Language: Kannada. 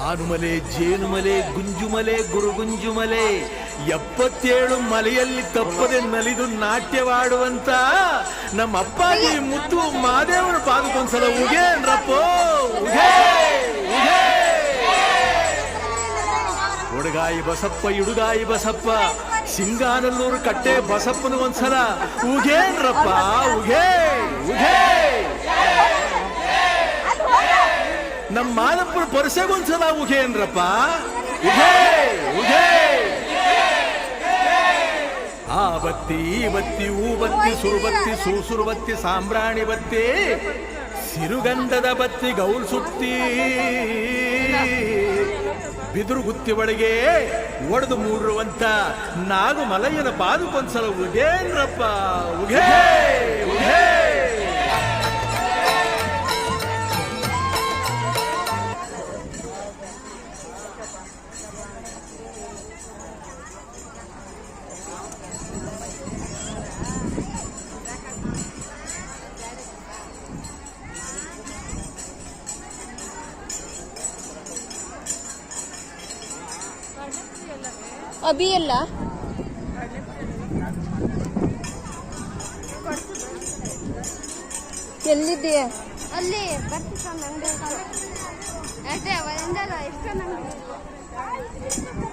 ಆನುಮಲೆ, ಜೇನುಮಲೆ, ಗುಂಜುಮಲೆ, ಗುರುಗುಂಜುಮಲೆ 77 ಮಲೆಯಲ್ಲಿ ತಪ್ಪದೆ ನಲಿದು ನಾಟ್ಯವಾಡುವಂತ ನಮ್ಮ ಅಪ್ಪಾಜಿ ಮುತ್ತು ಮಾದೇವನ ಪಾದಕ್ಕೊಂದ್ಸಲ ಉಗೇನ್ರಪ್ಪೋ ಉಗೇ ಉಗೇ. ಹುಡುಗಾಯಿ ಬಸಪ್ಪ, ಇಡುಗಾಯಿ ಬಸಪ್ಪ, ಸಿಂಗಾನಲ್ಲೂರು ಕಟ್ಟೆ ಬಸಪ್ಪನ ಒಂದ್ಸಲ ಉಗೇನ್ರಪ್ಪ ಉಗೇ ಉಗೇ. ನಮ್ಮ ಮಾದಪ್ಪನ ಪರಸೆಗೊಂದ್ಸಲ ಉಗೇನ್ರಪ್ಪ ಉಗೇ ಉಗೇ. ಆ ಬತ್ತಿ ಈ ಬತ್ತಿ ಊ ಬತ್ತಿ ಸುರುಬತ್ತಿ ಸುರುಬತ್ತಿ ಸಾಂಬ್ರಾಣಿ ಬತ್ತಿ ಸಿರುಗಂಧದ ಬತ್ತಿ ಗೌಲ್ ಸುತ್ತಿ ಬಿದುರು ಗುತ್ತಿ ಒಳಗೆ ಒಡೆದು ಮೂಡಿರುವಂತ ನಾಗಮಲಯ್ಯನ ಪಾದಕ್ಕೊಂದ್ಸಲ ಉಗೇನ್ರಪ್ಪ ಉಗೇ ಉಗೇ. ಅಭಿ ಎಲ್ಲ ಎಲ್ಲಿದ್ದೀಯ? ಅಲ್ಲಿ ಬರ್ತಿತ್ತು ಅಂಗಡಿ ಅಷ್ಟೇ ಒಂದಲ್ಲ ಎಷ್ಟೊಂದು ಅಂಗಡಿ